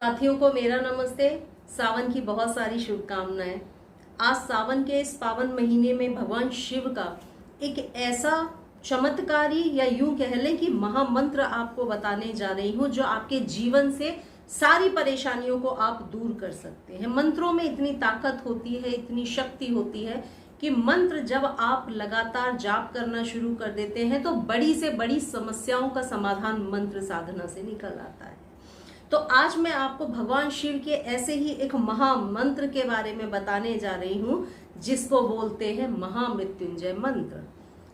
साथियों को मेरा नमस्ते। सावन की बहुत सारी शुभकामनाएं। आज सावन के इस पावन महीने में भगवान शिव का एक ऐसा चमत्कारी या यूं कह लें कि महामंत्र आपको बताने जा रही हूं जो आपके जीवन से सारी परेशानियों को आप दूर कर सकते हैं। मंत्रों में इतनी ताकत होती है, इतनी शक्ति होती है कि मंत्र जब आप लगातार जाप करना शुरू कर देते हैं तो बड़ी से बड़ी समस्याओं का समाधान मंत्र साधना से निकल आता है। तो आज मैं आपको भगवान शिव के ऐसे ही एक महामंत्र के बारे में बताने जा रही हूं जिसको बोलते हैं महामृत्युंजय मंत्र।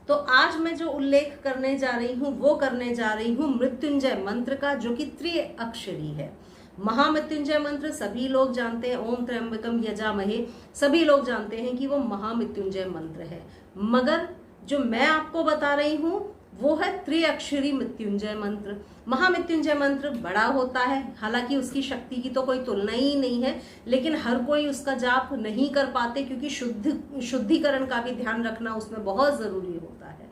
तो आज मैं जो उल्लेख करने जा रही हूं वो करने जा रही हूं मृत्युंजय मंत्र का, जो कि त्रिअक्षरी है। महामृत्युंजय मंत्र सभी लोग जानते हैं, ओम त्र्यंबकम यजामहे, सभी लोग जानते हैं कि वो महामृत्युंजय मंत्र है। मगर जो मैं आपको बता रही हूं वो है त्रिअक्षरी मृत्युंजय मंत्र। महामृत्युंजय मंत्र बड़ा होता है, हालांकि उसकी शक्ति की तो कोई तुलना ही नहीं है, लेकिन हर कोई उसका जाप नहीं कर पाते क्योंकि शुद्धिकरण का भी ध्यान रखना उसमें बहुत जरूरी होता है।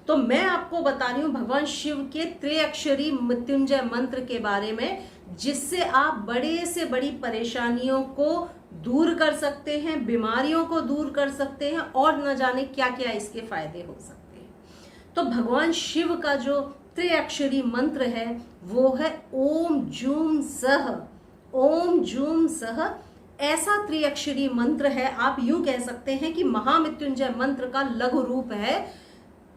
तो मैं आपको बता रही हूँ भगवान शिव के त्रिअक्षरी मृत्युंजय मंत्र के बारे में, जिससे आप बड़े से बड़ी परेशानियों को दूर कर सकते हैं, बीमारियों को दूर कर सकते हैं और न जाने क्या क्या इसके फायदे हो सकते हैं। तो भगवान शिव का जो त्रिअक्षरी मंत्र है वो है ओम जूम सह। ओम जूम सह ऐसा त्रिअक्षरी मंत्र है, आप यूं कह सकते हैं कि महामृत्युंजय मंत्र का लघु रूप है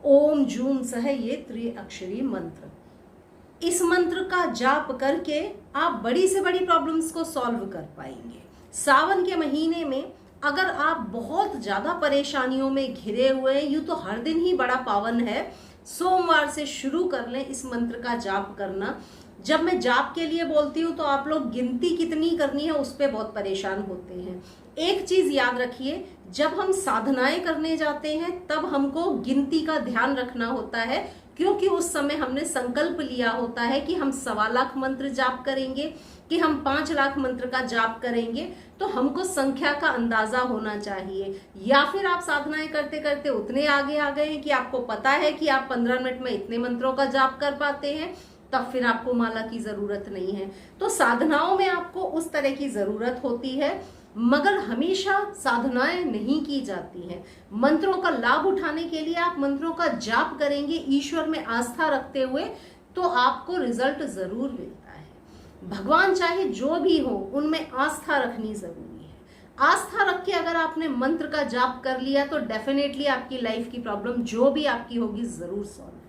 ओम जूम सह, ये त्रिअक्षरी मंत्र। इस मंत्र का जाप करके आप बड़ी से बड़ी प्रॉब्लम्स को सॉल्व कर पाएंगे। सावन के महीने में अगर आप बहुत ज्यादा परेशानियों में घिरे हुए हैं, यूं तो हर दिन ही बड़ा पावन है, सोमवार से शुरू कर लें इस मंत्र का जाप करना। जब मैं जाप के लिए बोलती हूँ तो आप लोग गिनती कितनी करनी है उस पर बहुत परेशान होते हैं। एक चीज याद रखिए, जब हम साधनाएं करने जाते हैं तब हमको गिनती का ध्यान रखना होता है, क्योंकि उस समय हमने संकल्प लिया होता है कि हम 1.25 लाख मंत्र जाप करेंगे, कि हम 5 लाख मंत्र का जाप करेंगे। तो हमको संख्या का अंदाजा होना चाहिए। या फिर आप साधनाएं करते करते उतने आगे आ गए हैं कि आपको पता है कि आप 15 मिनट में इतने मंत्रों का जाप कर पाते हैं, तब फिर आपको माला की जरूरत नहीं है। तो साधनाओं में आपको उस तरह की जरूरत होती है, मगर हमेशा साधनाएं नहीं की जाती हैं। मंत्रों का लाभ उठाने के लिए आप मंत्रों का जाप करेंगे ईश्वर में आस्था रखते हुए, तो आपको रिजल्ट जरूर मिलता है। भगवान चाहे जो भी हो, उनमें आस्था रखनी जरूरी है। आस्था रख के अगर आपने मंत्र का जाप कर लिया तो डेफिनेटली आपकी लाइफ की प्रॉब्लम जो भी आपकी होगी जरूर सॉल्व होगी।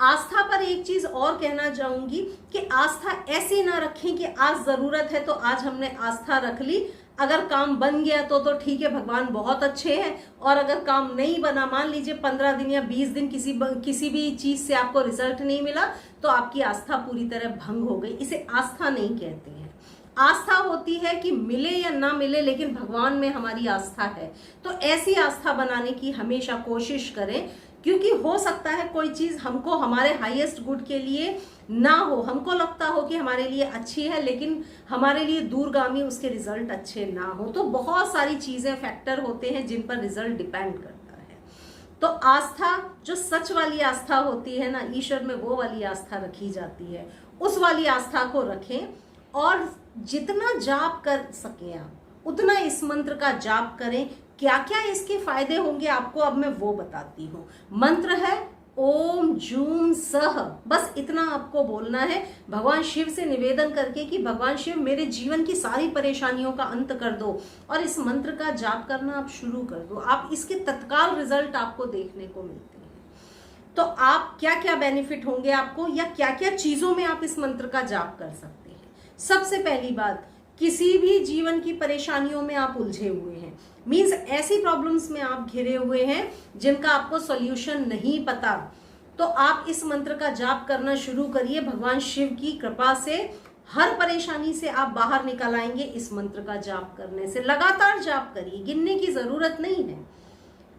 आस्था पर एक चीज और कहना चाहूंगी कि आस्था ऐसी ना रखें कि आज जरूरत है तो आज हमने आस्था रख ली, अगर काम बन गया तो ठीक है, भगवान बहुत अच्छे हैं, और अगर काम नहीं बना, मान लीजिए 15 दिन या 20 दिन किसी भी चीज से आपको रिजल्ट नहीं मिला, तो आपकी आस्था पूरी तरह भंग हो गई। इसे आस्था नहीं कहते हैं। आस्था होती है कि मिले या ना मिले लेकिन भगवान में हमारी आस्था है। तो ऐसी आस्था बनाने की हमेशा कोशिश करें, क्योंकि हो सकता है कोई चीज हमको हमारे हाईएस्ट गुड के लिए ना हो, हमको लगता हो कि हमारे लिए अच्छी है लेकिन हमारे लिए दूरगामी उसके रिजल्ट अच्छे ना हो। तो बहुत सारी चीजें, फैक्टर होते हैं जिन पर रिजल्ट डिपेंड करता है। तो आस्था, जो सच वाली आस्था होती है ना ईश्वर में, वो वाली आस्था रखी जाती है। उस वाली आस्था को रखें और जितना जाप कर सके आप उतना इस मंत्र का जाप करें। क्या क्या इसके फायदे होंगे आपको अब मैं वो बताती हूँ। मंत्र है ओम जूम सह, बस इतना आपको बोलना है भगवान शिव से निवेदन करके कि भगवान शिव मेरे जीवन की सारी परेशानियों का अंत कर दो, और इस मंत्र का जाप करना आप शुरू कर दो। आप इसके तत्काल रिजल्ट आपको देखने को मिलते हैं। तो आप क्या क्या बेनिफिट होंगे आपको, या क्या क्या चीजों में आप इस मंत्र का जाप कर सकते हैं। सबसे पहली बात, किसी भी जीवन की परेशानियों में आप उलझे हुए हैं, मीन्स ऐसी प्रॉब्लम्स में आप घिरे हुए हैं जिनका आपको सॉल्यूशन नहीं पता, तो आप इस मंत्र का जाप करना शुरू करिए। भगवान शिव की कृपा से हर परेशानी से आप बाहर निकल आएंगे इस मंत्र का जाप करने से। लगातार जाप करिए, गिनने की जरूरत नहीं है।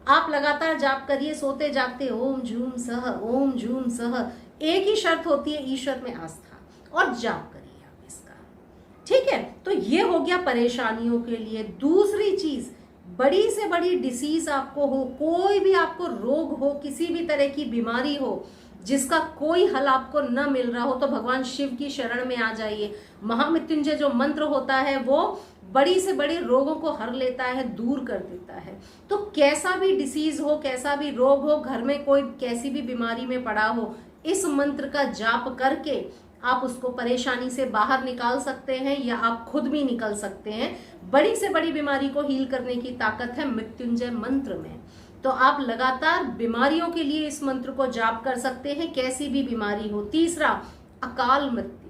आप लगातार जाप करिए, सोते जागते ओम जूम सह, ओम जूम सह। एक ही शर्त होती है, ईश्वर में आस्था, और जाप करिए आप इसका, ठीक है। तो ये हो गया परेशानियों के लिए। दूसरी चीज, बड़ी से बड़ी डिसीज आपको हो, कोई भी आपको रोग हो, किसी भी तरह की बीमारी हो, जिसका कोई हल आपको न मिल रहा हो तो भगवान शिव की शरण में आ जाइए। महामृत्युंजय जो मंत्र होता है वो बड़ी से बड़े रोगों को हर लेता है, दूर कर देता है। तो कैसा भी डिसीज हो, कैसा भी रोग हो, घर में कोई कैसी भी बीमारी में पड़ा हो, इस मंत्र का जाप करके आप उसको परेशानी से बाहर निकाल सकते हैं या आप खुद भी निकल सकते हैं। बड़ी से बड़ी बीमारी को हील करने की ताकत है मृत्युंजय मंत्र में। तो आप लगातार बीमारियों के लिए इस मंत्र को जाप कर सकते हैं, कैसी भी बीमारी हो। तीसरा, अकाल मृत्यु।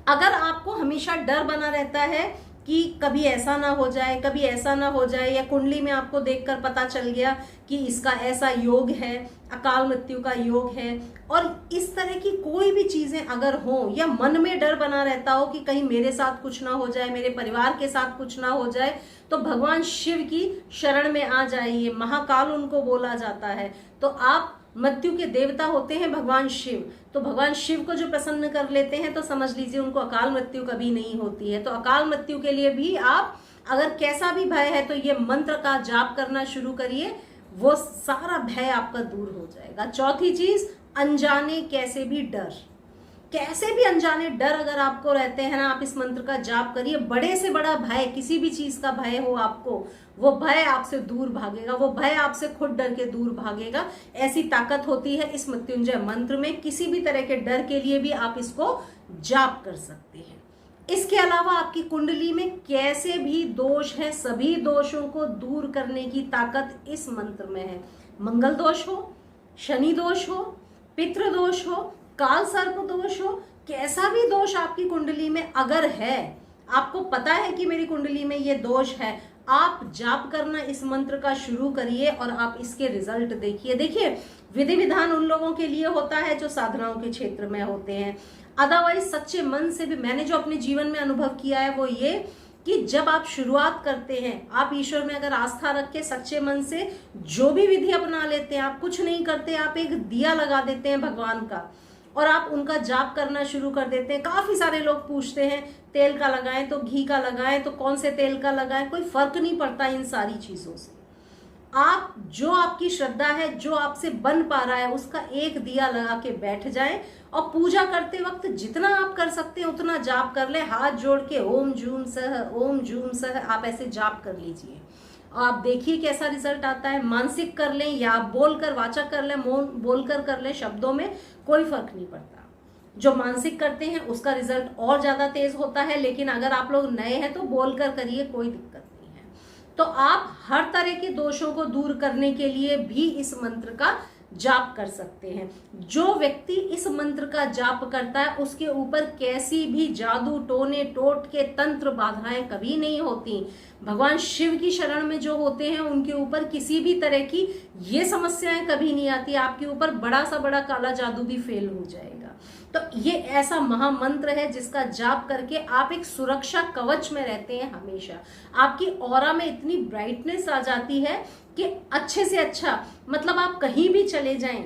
अगर आपको हमेशा डर बना रहता है कि कभी ऐसा ना हो जाए, कभी ऐसा ना हो जाए, या कुंडली में आपको देखकर पता चल गया कि इसका ऐसा योग है, अकाल मृत्यु का योग है, और इस तरह की कोई भी चीजें अगर हो, या मन में डर बना रहता हो कि कहीं मेरे साथ कुछ ना हो जाए, मेरे परिवार के साथ कुछ ना हो जाए, तो भगवान शिव की शरण में आ जाइए। महाकाल उनको बोला जाता है। तो आप मृत्यु के देवता होते हैं भगवान शिव, तो भगवान शिव को जो प्रसन्न कर लेते हैं तो समझ लीजिए उनको अकाल मृत्यु कभी नहीं होती है। तो अकाल मृत्यु के लिए भी आप अगर कैसा भी भय है तो ये मंत्र का जाप करना शुरू करिए, वो सारा भय आपका दूर हो जाएगा। चौथी चीज, अनजाने कैसे भी डर, कैसे भी अनजाने डर अगर आपको रहते हैं ना, आप इस मंत्र का जाप करिए। बड़े से बड़ा भय, किसी भी चीज का भय हो आपको, वो भय आपसे दूर भागेगा, वो भय आपसे खुद डर के दूर भागेगा। ऐसी ताकत होती है इस मृत्युंजय मंत्र में। किसी भी तरह के डर के लिए भी आप इसको जाप कर सकते हैं। इसके अलावा आपकी कुंडली में कैसे भी दोष है, सभी दोषों को दूर करने की ताकत इस मंत्र में है। मंगल दोष हो, शनि दोष हो, पितृ दोष हो, काल सर्प दोष हो, कैसा भी दोष आपकी कुंडली में अगर है, आपको पता है कि मेरी कुंडली में ये दोष है, आप जाप करना इस मंत्र का शुरू करिए और आप इसके रिजल्ट देखिए। देखिए, विधि विधान उन लोगों के लिए होता है जो साधनाओं के क्षेत्र में होते हैं। अदरवाइज सच्चे मन से भी मैंने जो अपने जीवन में अनुभव किया है वो ये कि जब आप शुरुआत करते हैं, आप ईश्वर में अगर आस्था रख के सच्चे मन से जो भी विधि अपना लेते हैं, आप कुछ नहीं करते, आप एक दिया लगा देते हैं भगवान का और आप उनका जाप करना शुरू कर देते हैं। काफी सारे लोग पूछते हैं तेल का लगाएं तो घी का लगाएं तो कौन से तेल का लगाएं, कोई फर्क नहीं पड़ता इन सारी चीजों से। आप जो आपकी श्रद्धा है, जो आपसे बन पा रहा है, उसका एक दिया लगा के बैठ जाएं और पूजा करते वक्त जितना आप कर सकते हैं उतना जाप कर ले। हाथ जोड़ के ओम जूम सह, ओम जूम सह आप ऐसे जाप कर लीजिए। आप देखिए कैसा रिजल्ट आता है। मानसिक कर लें या आप बोलकर वाचक कर लें, मौन बोलकर कर लें, शब्दों में कोई फर्क नहीं पड़ता। जो मानसिक करते हैं उसका रिजल्ट और ज्यादा तेज होता है, लेकिन अगर आप लोग नए हैं तो बोलकर करिए, कोई दिक्कत नहीं है। तो आप हर तरह के दोषों को दूर करने के लिए भी इस मंत्र का जाप कर सकते हैं। जो व्यक्ति इस मंत्र का जाप करता है उसके ऊपर कैसी भी जादू टोने टोट के तंत्र बाधाएं कभी नहीं होती। भगवान शिव की शरण में जो होते हैं उनके ऊपर किसी भी तरह की ये समस्याएं कभी नहीं आती। आपके ऊपर बड़ा सा बड़ा काला जादू भी फेल हो जाएगा। तो ये ऐसा महामंत्र है जिसका जाप करके आप एक सुरक्षा कवच में रहते हैं हमेशा। आपकी ऑरा में इतनी ब्राइटनेस आ जाती है कि अच्छे से अच्छा, मतलब आप कहीं भी चले जाएं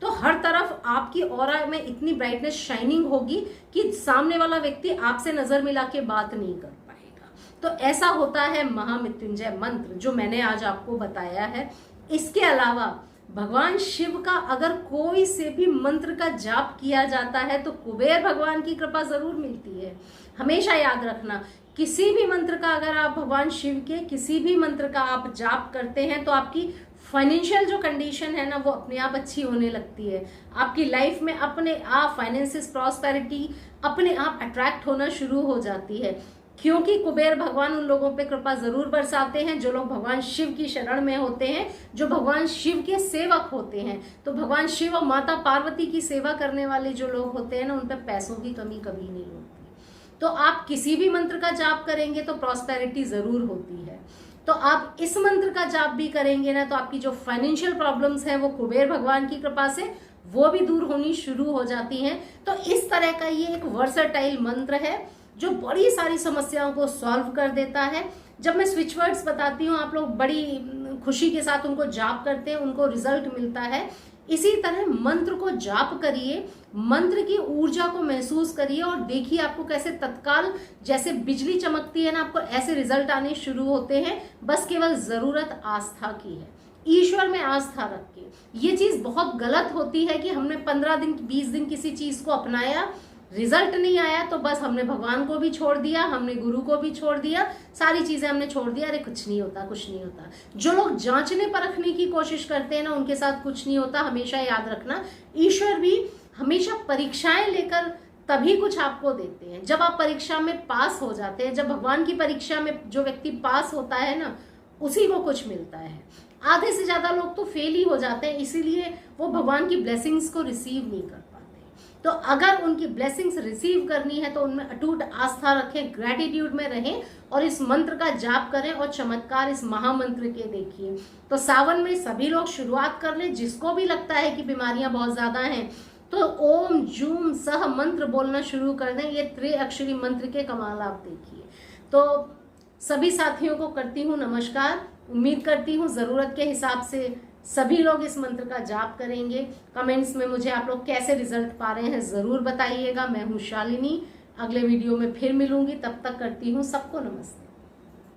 तो हर तरफ आपकी ऑरा में इतनी ब्राइटनेस शाइनिंग होगी कि सामने वाला व्यक्ति आपसे नजर मिला के बात नहीं कर पाएगा। तो ऐसा होता है महामृत्युंजय मंत्र जो मैंने आज आपको बताया है। इसके अलावा भगवान शिव का अगर कोई से भी मंत्र का जाप किया जाता है तो कुबेर भगवान की कृपा जरूर मिलती है। हमेशा याद रखना, किसी भी मंत्र का अगर आप भगवान शिव के किसी भी मंत्र का आप जाप करते हैं तो आपकी फाइनेंशियल जो कंडीशन है ना वो अपने आप अच्छी होने लगती है। आपकी लाइफ में अपने आप फाइनेंसिस प्रॉस्पेरिटी अपने आप अट्रैक्ट होना शुरू हो जाती है, क्योंकि कुबेर भगवान उन लोगों पे कृपा जरूर बरसाते हैं जो लोग भगवान शिव की शरण में होते हैं, जो भगवान शिव के सेवक होते हैं। तो भगवान शिव और माता पार्वती की सेवा करने वाले जो लोग होते हैं ना, उन पे पैसों की कमी कभी नहीं होती। तो आप किसी भी मंत्र का जाप करेंगे तो प्रॉस्पेरिटी जरूर होती है। तो आप इस मंत्र का जाप भी करेंगे ना तो आपकी जो फाइनेंशियल प्रॉब्लम्स हैं वो कुबेर भगवान की कृपा से वो भी दूर होनी शुरू हो जाती हैं। तो इस तरह का ये एक वर्सेटाइल मंत्र है जो बड़ी सारी समस्याओं को सॉल्व कर देता है। जब मैं स्विच वर्ड्स बताती हूँ आप लोग बड़ी खुशी के साथ उनको जाप करते हैं, उनको रिजल्ट मिलता है। इसी तरह मंत्र को जाप करिए, मंत्र की ऊर्जा को महसूस करिए और देखिए आपको कैसे तत्काल जैसे बिजली चमकती है ना, आपको ऐसे रिजल्ट आने शुरू होते हैं। बस केवल जरूरत आस्था की है। ईश्वर में आस्था रख के। ये चीज बहुत गलत होती है कि हमने 15 दिन 20 दिन किसी चीज को अपनाया, रिजल्ट नहीं आया तो बस हमने भगवान को भी छोड़ दिया, हमने गुरु को भी छोड़ दिया, सारी चीजें हमने छोड़ दिया, अरे कुछ नहीं होता, कुछ नहीं होता। जो लोग जांचने परखने की कोशिश करते हैं ना, उनके साथ कुछ नहीं होता। हमेशा याद रखना, ईश्वर भी हमेशा परीक्षाएं लेकर तभी कुछ आपको देते हैं। जब आप परीक्षा में पास हो जाते हैं, जब भगवान की परीक्षा में जो व्यक्ति पास होता है ना, उसी को कुछ मिलता है। आधे से ज्यादा लोग तो फेल ही हो जाते हैं, इसीलिए वो भगवान की ब्लेसिंग्स को रिसीव नहीं कर पाते। तो अगर उनकी ब्लेसिंग्स रिसीव करनी है तो उनमें अटूट आस्था रखें, ग्रेटिट्यूड में रहें और इस मंत्र का जाप करें और चमत्कार इस महामंत्र के देखिए। तो सावन में सभी लोग शुरुआत कर लें। जिसको भी लगता है कि बीमारियां बहुत ज्यादा हैं तो ओम जूम सह मंत्र बोलना शुरू कर दें। ये त्रिअक्षरी मंत्र के कमाल आप देखिए। तो सभी साथियों को करती हूँ नमस्कार। उम्मीद करती हूँ जरूरत के हिसाब से सभी लोग इस मंत्र का जाप करेंगे। कमेंट्स में मुझे आप लोग कैसे रिजल्ट पा रहे हैं जरूर बताइएगा। मैं हूँ शालिनी, अगले वीडियो में फिर मिलूंगी, तब तक करती हूँ सबको नमस्ते।